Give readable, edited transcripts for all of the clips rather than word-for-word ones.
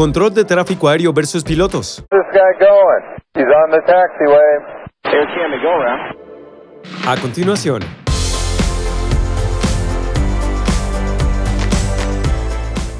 control de tráfico aéreo versus pilotos. This guy going? He's on the taxiway. Air Canada, go around. A continuación.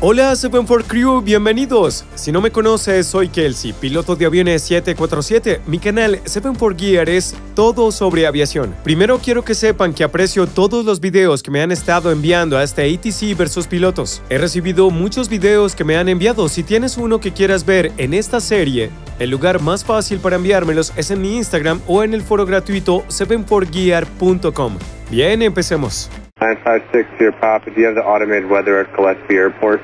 Hola 74 Crew, bienvenidos. Si no me conoces, soy Kelsey, piloto de aviones 747. Mi canal 74 Gear es todo sobre aviación. Primero quiero que sepan que aprecio todos los videos que me han estado enviando a este ATC versus pilotos. He recibido muchos videos que me han enviado. Si tienes uno que quieras ver en esta serie, el lugar más fácil para enviármelos es en mi Instagram o en el foro gratuito 74gear.com. Bien, empecemos. 956 here, Papa. Do you have the automated weather at Gillespie Airport?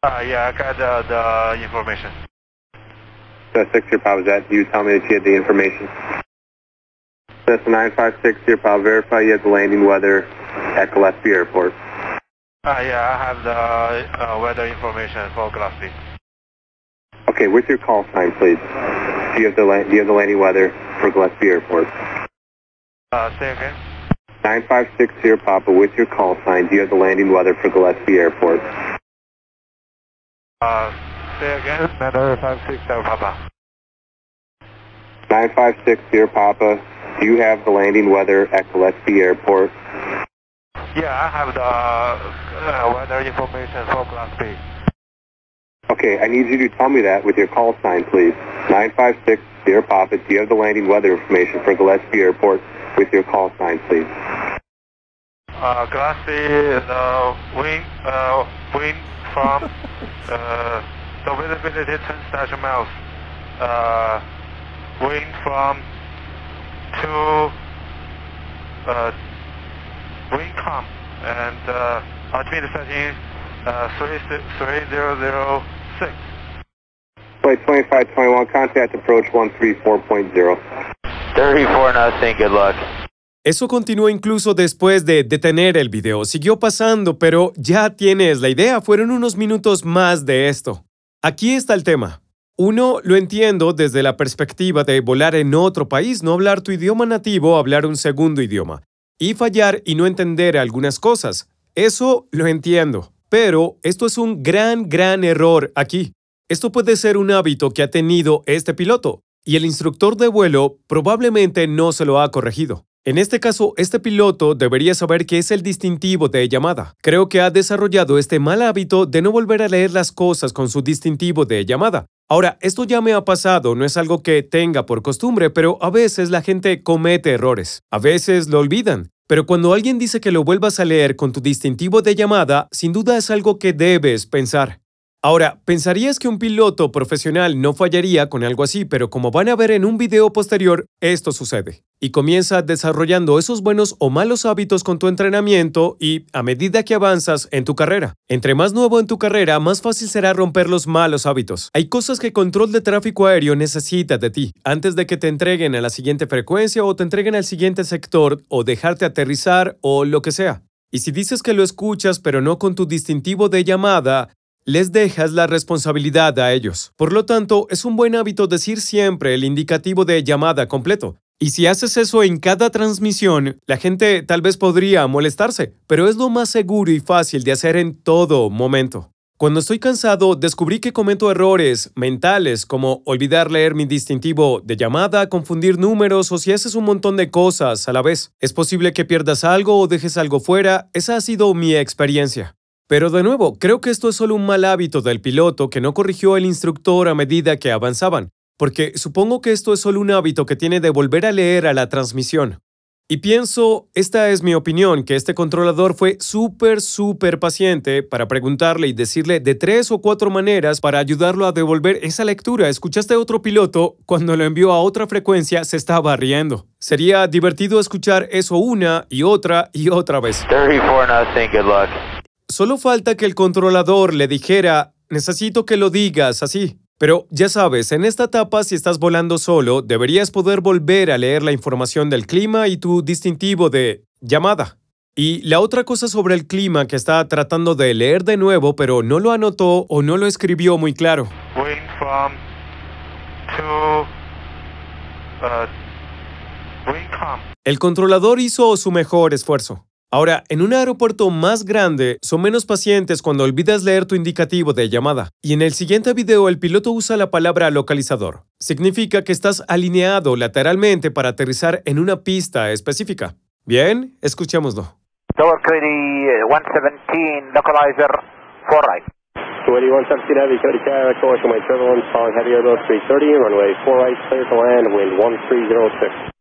Yeah, I got the information. 6 here, Papa. Do you tell me that you had the information? That's 956 here, Papa. Verify you have the landing weather at Gillespie Airport. Yeah, I have the weather information for Gillespie. Okay, with your call sign, please. Do you have the landing weather for Gillespie Airport? Say again? 956 here, Papa. With your call sign, do you have the landing weather for Gillespie Airport? Say again? 956 Papa. 956 here, Papa. Do you have the landing weather at Gillespie Airport? Yeah, I have the weather information for Gillespie. Okay, I need you to tell me that with your call sign, please. 956 here, Papa. Do you have the landing weather information for Gillespie Airport with your call sign, please? Gillespie, the wind from the visibility 10 station miles. Wind from wind calm and altimeter setting 3006. Flight 2521, contact approach 134.0. 34 nothing, good luck. Eso continuó incluso después de detener el video. Siguió pasando, pero ya tienes la idea. Fueron unos minutos más de esto. Aquí está el tema. Uno, lo entiendo desde la perspectiva de volar en otro país, no hablar tu idioma nativo, hablar un segundo idioma. Y fallar y no entender algunas cosas. Eso lo entiendo. Pero esto es un gran error aquí. Esto puede ser un hábito que ha tenido este piloto. Y el instructor de vuelo probablemente no se lo ha corregido. En este caso, este piloto debería saber qué es el distintivo de llamada. Creo que ha desarrollado este mal hábito de no volver a leer las cosas con su distintivo de llamada. Ahora, esto ya me ha pasado, no es algo que tenga por costumbre, pero a veces la gente comete errores. A veces lo olvidan. Pero cuando alguien dice que lo vuelvas a leer con tu distintivo de llamada, sin duda es algo que debes pensar. Ahora, pensarías que un piloto profesional no fallaría con algo así, pero como van a ver en un video posterior, esto sucede. Y comienza desarrollando esos buenos o malos hábitos con tu entrenamiento y a medida que avanzas en tu carrera. Entre más nuevo en tu carrera, más fácil será romper los malos hábitos. Hay cosas que control de tráfico aéreo necesita de ti, antes de que te entreguen a la siguiente frecuencia o te entreguen al siguiente sector o dejarte aterrizar o lo que sea. Y si dices que lo escuchas pero no con tu distintivo de llamada, les dejas la responsabilidad a ellos. Por lo tanto, es un buen hábito decir siempre el indicativo de llamada completo. Y si haces eso en cada transmisión, la gente tal vez podría molestarse, pero es lo más seguro y fácil de hacer en todo momento. Cuando estoy cansado, descubrí que cometo errores mentales como olvidar leer mi distintivo de llamada, confundir números o si haces un montón de cosas a la vez. Es posible que pierdas algo o dejes algo fuera. Esa ha sido mi experiencia. Pero de nuevo, creo que esto es solo un mal hábito del piloto que no corrigió el instructor a medida que avanzaban, porque supongo que esto es solo un hábito que tiene de volver a leer a la transmisión. Y pienso, esta es mi opinión, que este controlador fue súper paciente para preguntarle y decirle de 3 o 4 maneras para ayudarlo a devolver esa lectura. ¿Escuchaste a otro piloto? Cuando lo envió a otra frecuencia se estaba riendo. Sería divertido escuchar eso una y otra vez. 34 nothing, good luck. Solo falta que el controlador le dijera, necesito que lo digas así. Pero ya sabes, en esta etapa si estás volando solo, deberías poder volver a leer la información del clima y tu distintivo de llamada. Y la otra cosa sobre el clima que está tratando de leer de nuevo, pero no lo anotó o no lo escribió muy claro. Wind from wind calm. El controlador hizo su mejor esfuerzo. Ahora, en un aeropuerto más grande, son menos pacientes cuando olvidas leer tu indicativo de llamada. Y en el siguiente video, el piloto usa la palabra localizador. Significa que estás alineado lateralmente para aterrizar en una pista específica. Bien, escuchémoslo. Tower Query 117, localizer 4 right. Kuwaiti 117 Heavy, Cody Carrier, commercial my turbulence, following heavy Airbus 330, runway 4 right, clear to land, wind 1306.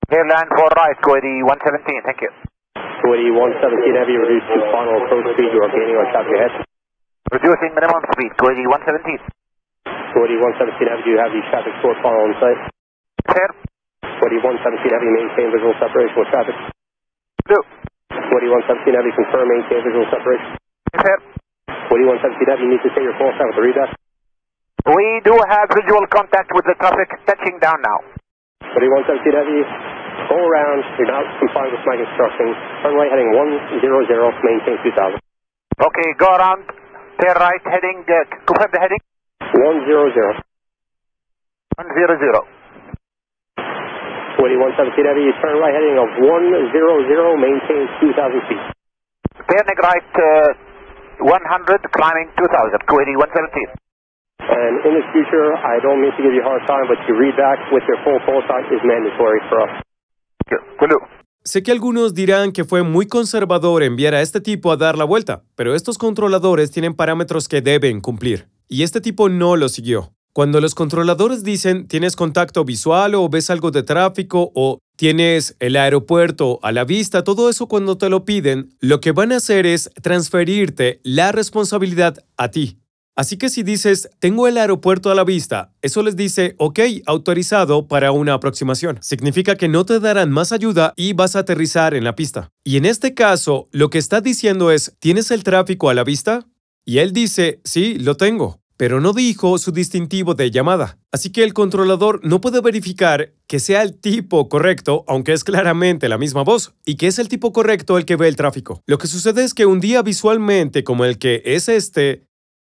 Clear land 4 right, Kuwaiti 117, thank you. Kuwaiti 117 Heavy, reduced to final approach speed, you are gaining on traffic ahead. Reducing minimum speed, Kuwaiti 117. Kuwaiti 117 Heavy, do you have the traffic source funnel in sight? Clear. Kuwaiti 117 Heavy, maintain visual separation with traffic. Blue. Kuwaiti 117 Heavy, confirm maintain visual separation. Clear. Kuwaiti 117 Heavy, you need to stay your full time with the redash. We do have visual contact with the traffic touching down now. Kuwaiti 117 Heavy, go around, you're not complying with my instructions. Turn right heading 100, maintain 2000. Okay, go around, clear right, heading, confirm the heading. 100. 100. Kuwaiti 117 Heavy, turn right heading of 100, maintain 2000 feet. Turning right, 100, climbing 2000, Kuwaiti 117. And in the future, I don't mean to give you a hard time, but to read back with your full call sign is mandatory for us. Blue. Sé que algunos dirán que fue muy conservador enviar a este tipo a dar la vuelta, pero estos controladores tienen parámetros que deben cumplir. Y este tipo no lo siguió. Cuando los controladores dicen tienes contacto visual o ves algo de tráfico o tienes el aeropuerto a la vista, todo eso cuando te lo piden, lo que van a hacer es transferirte la responsabilidad a ti. Así que si dices, tengo el aeropuerto a la vista, eso les dice, ok, autorizado para una aproximación. Significa que no te darán más ayuda y vas a aterrizar en la pista. Y en este caso, lo que está diciendo es, ¿tienes el tráfico a la vista? Y él dice, sí, lo tengo, pero no dijo su distintivo de llamada. Así que el controlador no puede verificar que sea el tipo correcto, aunque es claramente la misma voz, y que es el tipo correcto el que ve el tráfico. Lo que sucede es que un día visualmente como el que es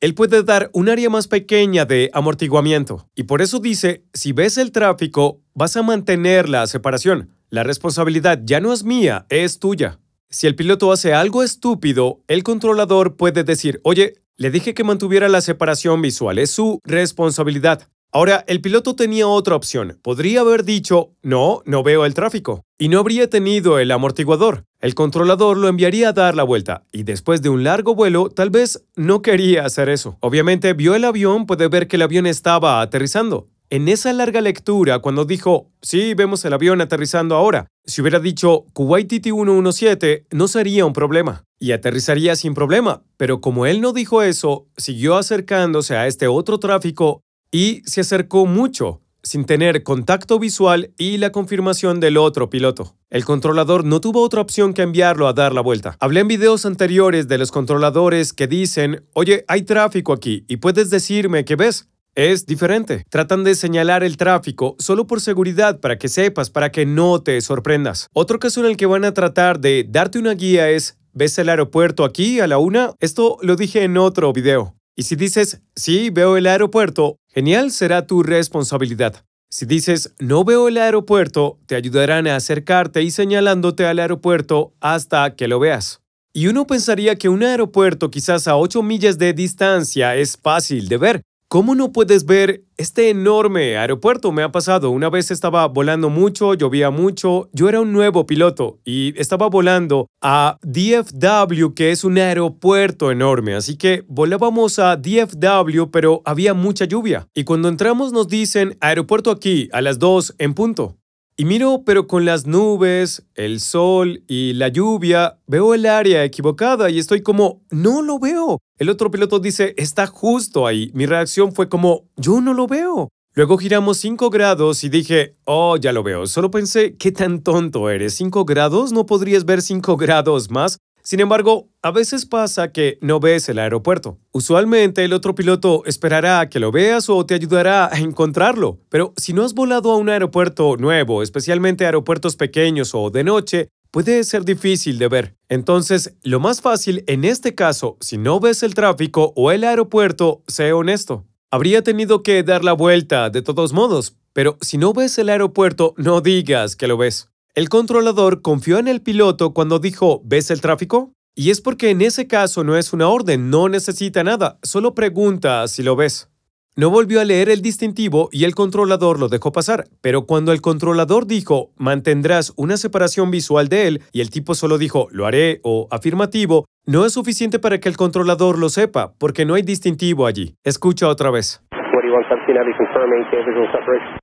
él puede dar un área más pequeña de amortiguamiento. Y por eso dice, si ves el tráfico, vas a mantener la separación. La responsabilidad ya no es mía, es tuya. Si el piloto hace algo estúpido, el controlador puede decir, oye, le dije que mantuviera la separación visual, es su responsabilidad. Ahora, el piloto tenía otra opción. Podría haber dicho, no veo el tráfico. Y no habría tenido el amortiguador. El controlador lo enviaría a dar la vuelta. Y después de un largo vuelo, tal vez no quería hacer eso. Obviamente, vio el avión, puede ver que el avión estaba aterrizando. En esa larga lectura, cuando dijo, sí, vemos el avión aterrizando ahora, si hubiera dicho Kuwaiti 117, no sería un problema. Y aterrizaría sin problema. Pero como él no dijo eso, siguió acercándose a este otro tráfico y se acercó mucho, sin tener contacto visual y la confirmación del otro piloto. El controlador no tuvo otra opción que enviarlo a dar la vuelta. Hablé en videos anteriores de los controladores que dicen, oye, hay tráfico aquí y puedes decirme qué ves. Es diferente. Tratan de señalar el tráfico solo por seguridad para que sepas, para que no te sorprendas. Otro caso en el que van a tratar de darte una guía es, ¿ves el aeropuerto aquí a la 1? Esto lo dije en otro video. Y si dices, sí, veo el aeropuerto, genial, será tu responsabilidad. Si dices, no veo el aeropuerto, te ayudarán a acercarte y señalándote al aeropuerto hasta que lo veas. Y uno pensaría que un aeropuerto quizás a 8 millas de distancia es fácil de ver. ¿Cómo no puedes ver este enorme aeropuerto? Me ha pasado. Una vez estaba volando mucho, llovía mucho. Yo era un nuevo piloto y estaba volando a DFW, que es un aeropuerto enorme. Así que volábamos a DFW, pero había mucha lluvia. Y cuando entramos nos dicen, aeropuerto aquí, a las 2 en punto. Y miro, pero con las nubes, el sol y la lluvia, veo el área equivocada y estoy como, no lo veo. El otro piloto dice, está justo ahí. Mi reacción fue como, yo no lo veo. Luego giramos 5 grados y dije, oh, ya lo veo. Solo pensé, ¿qué tan tonto eres? ¿5 grados? ¿No podrías ver 5 grados más? Sin embargo, a veces pasa que no ves el aeropuerto. Usualmente el otro piloto esperará a que lo veas o te ayudará a encontrarlo. Pero si no has volado a un aeropuerto nuevo, especialmente aeropuertos pequeños o de noche, puede ser difícil de ver. Entonces, lo más fácil en este caso, si no ves el tráfico o el aeropuerto, sé honesto. Habría tenido que dar la vuelta de todos modos, pero si no ves el aeropuerto, no digas que lo ves. El controlador confió en el piloto cuando dijo, ¿ves el tráfico? Y es porque en ese caso no es una orden, no necesita nada, solo pregunta si lo ves. No volvió a leer el distintivo y el controlador lo dejó pasar, pero cuando el controlador dijo, mantendrás una separación visual de él, y el tipo solo dijo, lo haré o afirmativo, no es suficiente para que el controlador lo sepa, porque no hay distintivo allí. Escucha otra vez. 4117 Heavy, confirm maintain visual separation.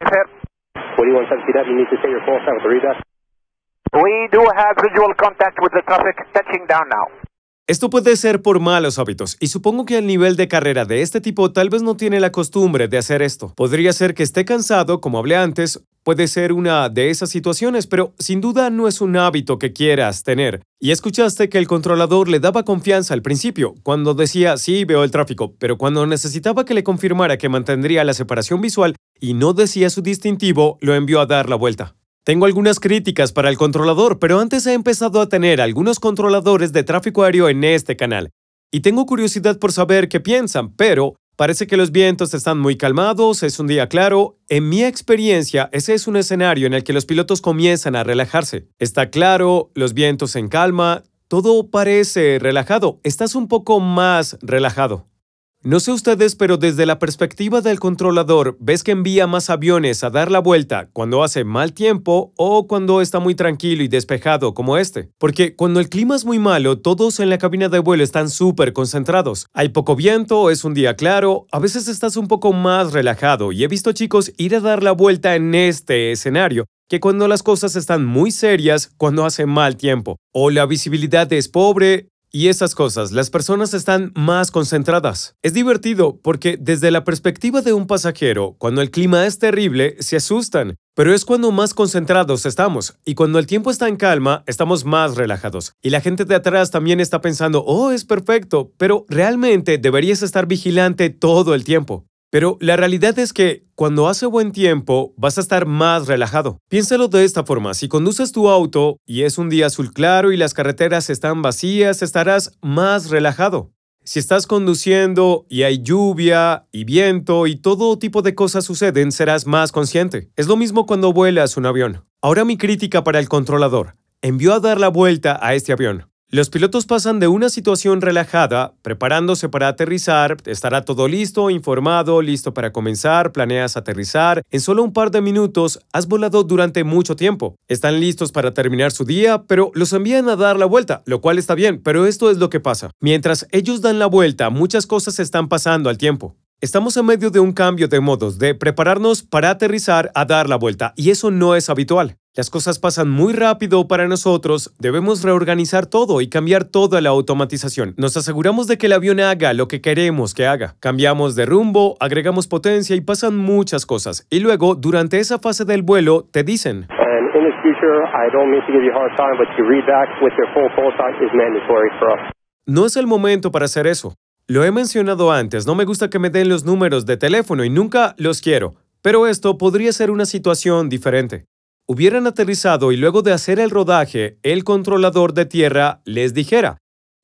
Yes, sir. 4117 Heavy, you need to stay your full time with the redash. We do have visual contact with the traffic touching down now. Esto puede ser por malos hábitos, y supongo que el nivel de carrera de este tipo tal vez no tiene la costumbre de hacer esto. Podría ser que esté cansado, como hablé antes, puede ser una de esas situaciones, pero sin duda no es un hábito que quieras tener. Y escuchaste que el controlador le daba confianza al principio, cuando decía, sí, veo el tráfico, pero cuando necesitaba que le confirmara que mantendría la separación visual y no decía su distintivo, lo envió a dar la vuelta. Tengo algunas críticas para el controlador, pero antes he empezado a tener algunos controladores de tráfico aéreo en este canal. Y tengo curiosidad por saber qué piensan, pero parece que los vientos están muy calmados, es un día claro. En mi experiencia, ese es un escenario en el que los pilotos comienzan a relajarse. Está claro, los vientos en calma, todo parece relajado. Estás un poco más relajado. No sé ustedes, pero desde la perspectiva del controlador, ves que envía más aviones a dar la vuelta cuando hace mal tiempo o cuando está muy tranquilo y despejado como este. Porque cuando el clima es muy malo, todos en la cabina de vuelo están súper concentrados. Hay poco viento, es un día claro, a veces estás un poco más relajado y he visto chicos ir a dar la vuelta en este escenario que cuando las cosas están muy serias, cuando hace mal tiempo o la visibilidad es pobre. Y esas cosas, las personas están más concentradas. Es divertido porque desde la perspectiva de un pasajero, cuando el clima es terrible, se asustan. Pero es cuando más concentrados estamos. Y cuando el tiempo está en calma, estamos más relajados. Y la gente de atrás también está pensando, oh, es perfecto. Pero realmente deberías estar vigilante todo el tiempo. Pero la realidad es que cuando hace buen tiempo vas a estar más relajado. Piénsalo de esta forma, si conduces tu auto y es un día azul claro y las carreteras están vacías, estarás más relajado. Si estás conduciendo y hay lluvia y viento y todo tipo de cosas suceden, serás más consciente. Es lo mismo cuando vuelas un avión. Ahora mi crítica para el controlador. Envió a dar la vuelta a este avión. Los pilotos pasan de una situación relajada, preparándose para aterrizar, estará todo listo, informado, listo para comenzar, planeas aterrizar. En solo un par de minutos has volado durante mucho tiempo. Están listos para terminar su día, pero los envían a dar la vuelta, lo cual está bien, pero esto es lo que pasa. Mientras ellos dan la vuelta, muchas cosas están pasando al tiempo. Estamos en medio de un cambio de modos, de prepararnos para aterrizar a dar la vuelta, y eso no es habitual. Las cosas pasan muy rápido para nosotros, debemos reorganizar todo y cambiar toda la automatización. Nos aseguramos de que el avión haga lo que queremos que haga. Cambiamos de rumbo, agregamos potencia y pasan muchas cosas. Y luego, durante esa fase del vuelo, te dicen... No es el momento para hacer eso. Lo he mencionado antes, no me gusta que me den los números de teléfono y nunca los quiero. Pero esto podría ser una situación diferente. Hubieran aterrizado y luego de hacer el rodaje, el controlador de tierra les dijera,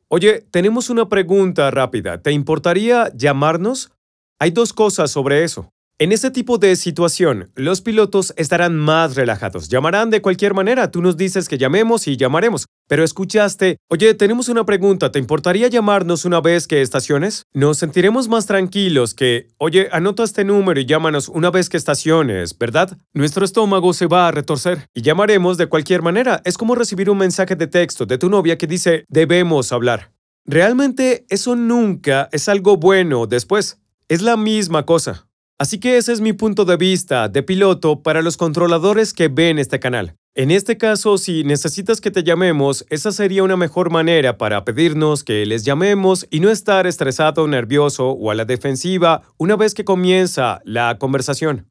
oye, tenemos una pregunta rápida, ¿te importaría llamarnos? Hay dos cosas sobre eso. En este tipo de situación, los pilotos estarán más relajados. Llamarán de cualquier manera, tú nos dices que llamemos y llamaremos. Pero escuchaste, oye, tenemos una pregunta, ¿te importaría llamarnos una vez que estaciones? Nos sentiremos más tranquilos que, oye, anota este número y llámanos una vez que estaciones, ¿verdad? Nuestro estómago se va a retorcer y llamaremos de cualquier manera. Es como recibir un mensaje de texto de tu novia que dice, debemos hablar. Realmente eso nunca es algo bueno después. Es la misma cosa. Así que ese es mi punto de vista de piloto para los controladores que ven este canal. En este caso, si necesitas que te llamemos, esa sería una mejor manera para pedirnos que les llamemos y no estar estresado, nervioso o a la defensiva una vez que comienza la conversación.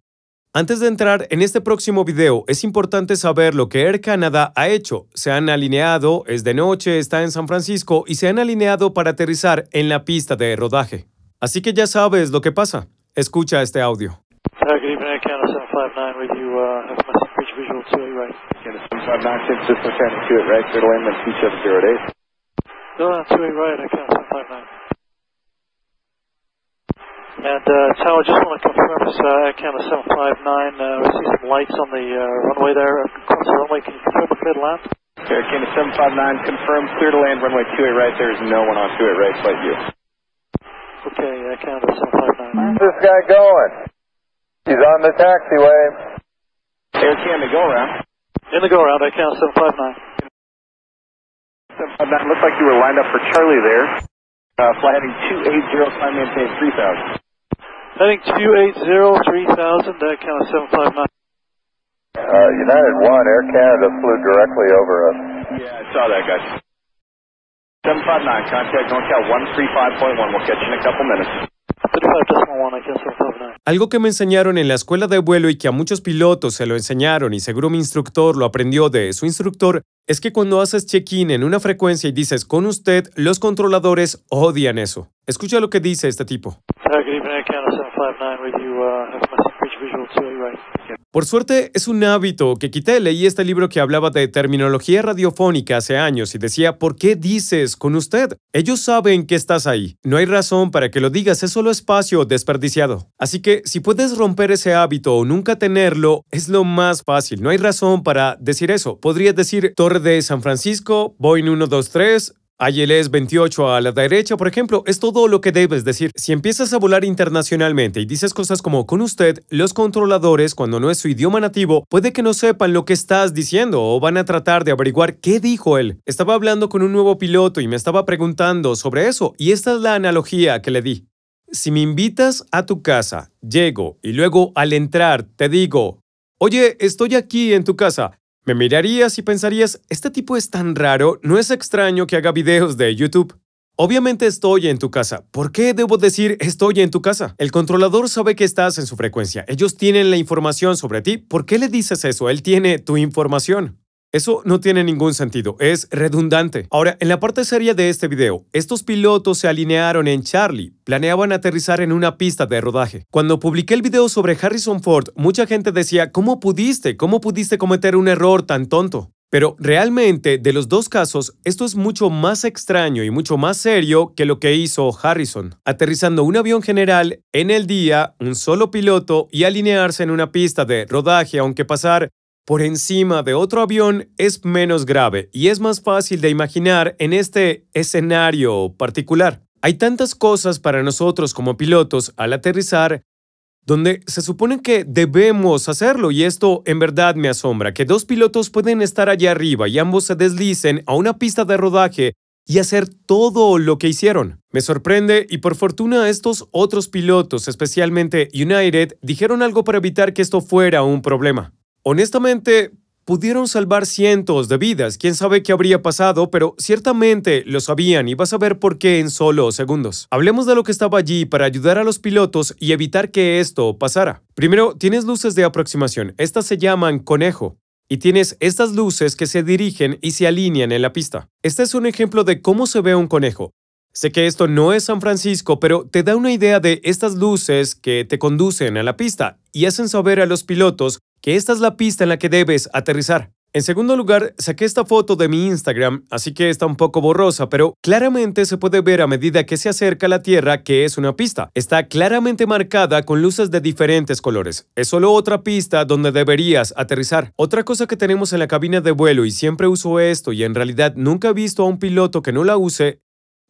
Antes de entrar en este próximo video, es importante saber lo que Air Canada ha hecho. Se han alineado, es de noche, está en San Francisco y se han alineado para aterrizar en la pista de rodaje. Así que ya sabes lo que pasa. Escucha este audio. Good evening, Air Canada 759 with you, have message bridge visual 2 right. Canada 759, Tim System Channel 2 right, clear to land, T708. No, 2 right, Air Canada 759. And Tower, just want to confirm this Air Canada 759. We see some lights on the runway there. Across the runway, can you confirm we're clear to land? Air Canada 759, confirm clear to land, runway 28 right. There is no one on 28 right, flight you. Okay, Air Canada 759. Where's this guy going? He's on the taxiway. Air Canada, go around. In the go around, Air Canada 759. 759, looks like you were lined up for Charlie there. Fly heading 280, climb maintain 3000. Heading 280, 3000, Air Canada 759. United 1, Air Canada flew directly over us. Yeah, I saw that, guys. 759, contact NorCal 135.1. We'll catch you in a couple minutes. 35.1, Air Canada 759. Algo que me enseñaron en la escuela de vuelo y que a muchos pilotos se lo enseñaron y seguro mi instructor lo aprendió de su instructor, es que cuando haces check-in en una frecuencia y dices con usted, los controladores odian eso. Escucha lo que dice este tipo. Good evening, Air Canada 759 with you. Have a message bridge visual 2 right. Por suerte, es un hábito que quité. Leí este libro que hablaba de terminología radiofónica hace años y decía, ¿por qué dices con usted? Ellos saben que estás ahí. No hay razón para que lo digas, es solo espacio desperdiciado. Así que, si puedes romper ese hábito o nunca tenerlo, es lo más fácil. No hay razón para decir eso. Podrías decir Torre de San Francisco, Boeing 123... ILS 28 a la derecha, por ejemplo, es todo lo que debes decir. Si empiezas a volar internacionalmente y dices cosas como con usted, los controladores, cuando no es su idioma nativo, puede que no sepan lo que estás diciendo o van a tratar de averiguar qué dijo él. Estaba hablando con un nuevo piloto y me estaba preguntando sobre eso, y esta es la analogía que le di. Si me invitas a tu casa, llego y luego al entrar te digo, oye, estoy aquí en tu casa. Me mirarías y pensarías, este tipo es tan raro, no es extraño que haga videos de YouTube. Obviamente estoy en tu casa. ¿Por qué debo decir estoy en tu casa? El controlador sabe que estás en su frecuencia. Ellos tienen la información sobre ti. ¿Por qué le dices eso? Él tiene tu información. Eso no tiene ningún sentido, es redundante. Ahora, en la parte seria de este video, estos pilotos se alinearon en Charlie, planeaban aterrizar en una pista de rodaje. Cuando publiqué el video sobre Harrison Ford, mucha gente decía, ¿cómo pudiste cometer un error tan tonto? Pero realmente, de los dos casos, esto es mucho más extraño y mucho más serio que lo que hizo Harrison. Aterrizando un avión general en el día, un solo piloto y alinearse en una pista de rodaje, aunque pasar por encima de otro avión es menos grave y es más fácil de imaginar en este escenario particular. Hay tantas cosas para nosotros como pilotos al aterrizar donde se supone que debemos hacerlo y esto en verdad me asombra, que dos pilotos pueden estar allá arriba y ambos se deslicen a una pista de rodaje y hacer todo lo que hicieron. Me sorprende y por fortuna estos otros pilotos, especialmente United, dijeron algo para evitar que esto fuera un problema. Honestamente, pudieron salvar cientos de vidas, quién sabe qué habría pasado, pero ciertamente lo sabían y vas a ver por qué en solo segundos. Hablemos de lo que estaba allí para ayudar a los pilotos y evitar que esto pasara. Primero, tienes luces de aproximación, estas se llaman conejo, y tienes estas luces que se dirigen y se alinean en la pista. Este es un ejemplo de cómo se ve un conejo. Sé que esto no es San Francisco, pero te da una idea de estas luces que te conducen a la pista y hacen saber a los pilotos que esta es la pista en la que debes aterrizar. En segundo lugar, saqué esta foto de mi Instagram, así que está un poco borrosa, pero claramente se puede ver a medida que se acerca a la Tierra que es una pista. Está claramente marcada con luces de diferentes colores. Es solo otra pista donde deberías aterrizar. Otra cosa que tenemos en la cabina de vuelo, y siempre uso esto y en realidad nunca he visto a un piloto que no la use,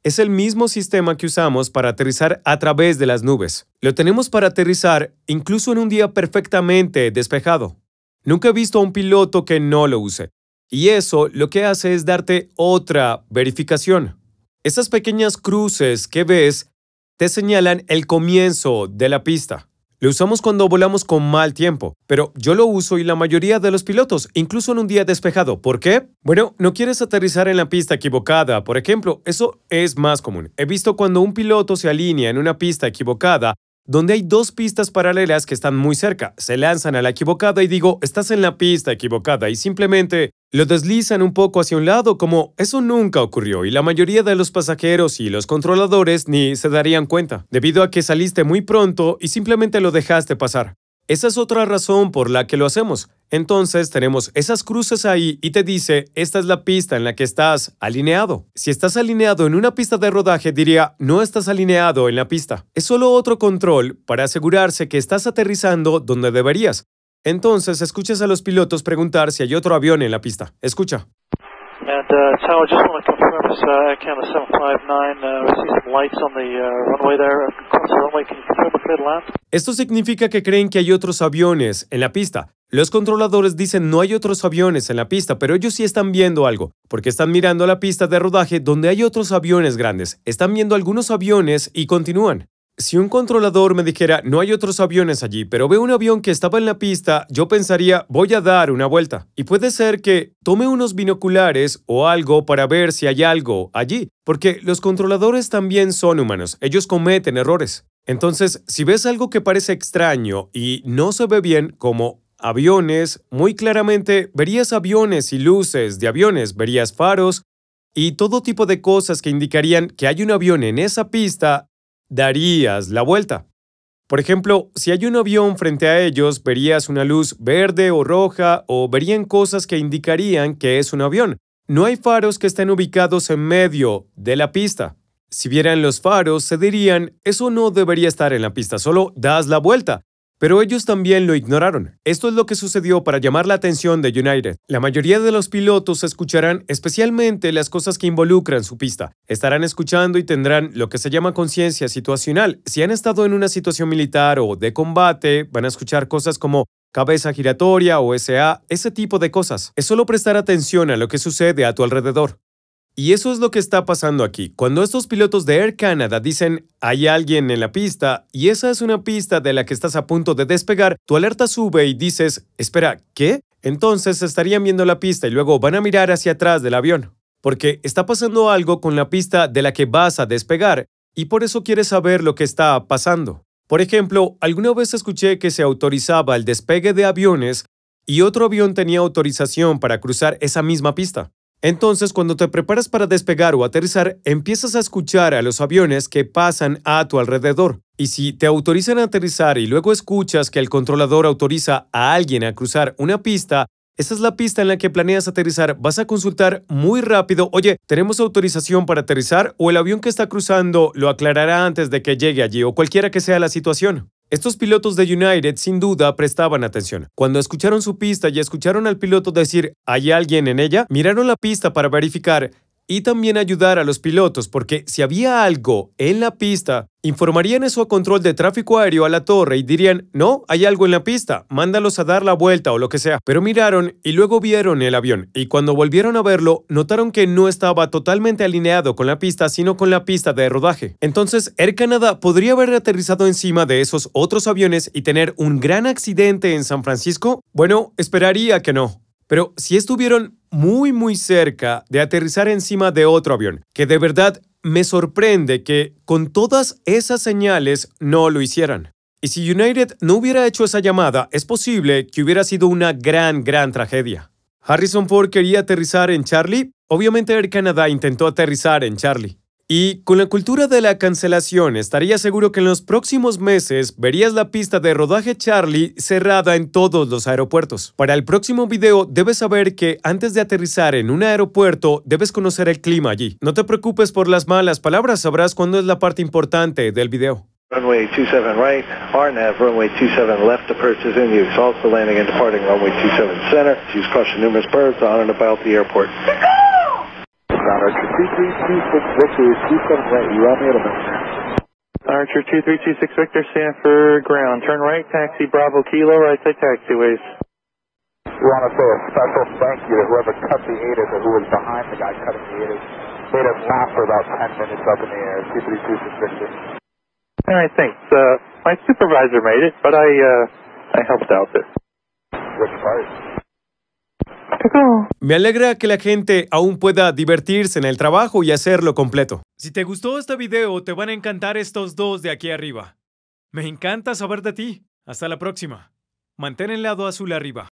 es el mismo sistema que usamos para aterrizar a través de las nubes. Lo tenemos para aterrizar incluso en un día perfectamente despejado. Nunca he visto a un piloto que no lo use. Y eso lo que hace es darte otra verificación. Esas pequeñas cruces que ves te señalan el comienzo de la pista. Lo usamos cuando volamos con mal tiempo, pero yo lo uso y la mayoría de los pilotos, incluso en un día despejado. ¿Por qué? Bueno, no quieres aterrizar en la pista equivocada, por ejemplo, eso es más común. He visto cuando un piloto se alinea en una pista equivocada, donde hay dos pistas paralelas que están muy cerca. Se lanzan a la equivocada y digo, estás en la pista equivocada y simplemente lo deslizan un poco hacia un lado como eso nunca ocurrió y la mayoría de los pasajeros y los controladores ni se darían cuenta, debido a que saliste muy pronto y simplemente lo dejaste pasar. Esa es otra razón por la que lo hacemos. Entonces tenemos esas cruces ahí y te dice, esta es la pista en la que estás alineado. Si estás alineado en una pista de rodaje, diría, no estás alineado en la pista. Es solo otro control para asegurarse que estás aterrizando donde deberías. Entonces escuchas a los pilotos preguntar si hay otro avión en la pista. Escucha. And Tower, just want to confirm this Air Canada 759, we see some lights on the runway there, across the runway, can you confirm a clear land? Esto significa que creen que hay otros aviones en la pista. Los controladores dicen no hay otros aviones en la pista, pero ellos sí están viendo algo, porque están mirando la pista de rodaje donde hay otros aviones grandes. Están viendo algunos aviones y continúan. Si un controlador me dijera, no hay otros aviones allí, pero veo un avión que estaba en la pista, yo pensaría, voy a dar una vuelta. Y puede ser que tome unos binoculares o algo para ver si hay algo allí, porque los controladores también son humanos, ellos cometen errores. Entonces, si ves algo que parece extraño y no se ve bien, como aviones, muy claramente verías aviones y luces de aviones, verías faros y todo tipo de cosas que indicarían que hay un avión en esa pista, darías la vuelta. Por ejemplo, si hay un avión frente a ellos, verías una luz verde o roja o verían cosas que indicarían que es un avión. No hay faros que estén ubicados en medio de la pista. Si vieran los faros, se dirían, eso no debería estar en la pista, solo das la vuelta. Pero ellos también lo ignoraron. Esto es lo que sucedió para llamar la atención de United. La mayoría de los pilotos escucharán especialmente las cosas que involucran su pista. Estarán escuchando y tendrán lo que se llama conciencia situacional. Si han estado en una situación militar o de combate, van a escuchar cosas como cabeza giratoria o SA, ese tipo de cosas. Es solo prestar atención a lo que sucede a tu alrededor. Y eso es lo que está pasando aquí. Cuando estos pilotos de Air Canada dicen hay alguien en la pista y esa es una pista de la que estás a punto de despegar, tu alerta sube y dices, espera, ¿qué? Entonces estarían viendo la pista y luego van a mirar hacia atrás del avión. Porque está pasando algo con la pista de la que vas a despegar y por eso quieres saber lo que está pasando. Por ejemplo, alguna vez escuché que se autorizaba el despegue de aviones y otro avión tenía autorización para cruzar esa misma pista. Entonces, cuando te preparas para despegar o aterrizar, empiezas a escuchar a los aviones que pasan a tu alrededor. Y si te autorizan a aterrizar y luego escuchas que el controlador autoriza a alguien a cruzar una pista, esa es la pista en la que planeas aterrizar, vas a consultar muy rápido, oye, ¿tenemos autorización para aterrizar? O el avión que está cruzando lo aclarará antes de que llegue allí, o cualquiera que sea la situación. Estos pilotos de United sin duda prestaban atención. Cuando escucharon su pista y escucharon al piloto decir ¿hay alguien en ella?, miraron la pista para verificar y también ayudar a los pilotos porque si había algo en la pista, informarían eso a control de tráfico aéreo a la torre y dirían no, hay algo en la pista, mándalos a dar la vuelta o lo que sea. Pero miraron y luego vieron el avión y cuando volvieron a verlo, notaron que no estaba totalmente alineado con la pista, sino con la pista de rodaje. Entonces, Air Canada podría haber aterrizado encima de esos otros aviones y tener un gran accidente en San Francisco. Bueno, esperaría que no. Pero si estuvieron muy cerca de aterrizar encima de otro avión, que de verdad me sorprende que con todas esas señales no lo hicieran. Y si United no hubiera hecho esa llamada, es posible que hubiera sido una gran tragedia. Harrison Ford quería aterrizar en Charlie. Obviamente Air Canada intentó aterrizar en Charlie. Y con la cultura de la cancelación, estaría seguro que en los próximos meses verías la pista de rodaje Charlie cerrada en todos los aeropuertos. Para el próximo video, debes saber que antes de aterrizar en un aeropuerto, debes conocer el clima allí. No te preocupes por las malas palabras, sabrás cuándo es la parte importante del video. Runway 27 right, RNAV, runway 27 left approach is in use. Also landing and departing runway 27 center. Use caution numerous birds on and about the airport. Archer 2326 Victor is 27 right, you on the other Archer 2326 Victor, stand for ground. Turn right, taxi Bravo Kilo, right side taxiways. We want to say a special thank you to whoever cut the ATIS or who was behind the guy cutting the ATIS. Made us laugh for about 10 minutes up in the air. 2326 Victor. All right, thanks. My supervisor made it, but I helped out there. Which part? Me alegra que la gente aún pueda divertirse en el trabajo y hacerlo completo. Si te gustó este video, te van a encantar estos dos de aquí arriba. Me encanta saber de ti. Hasta la próxima. Mantén el lado azul arriba.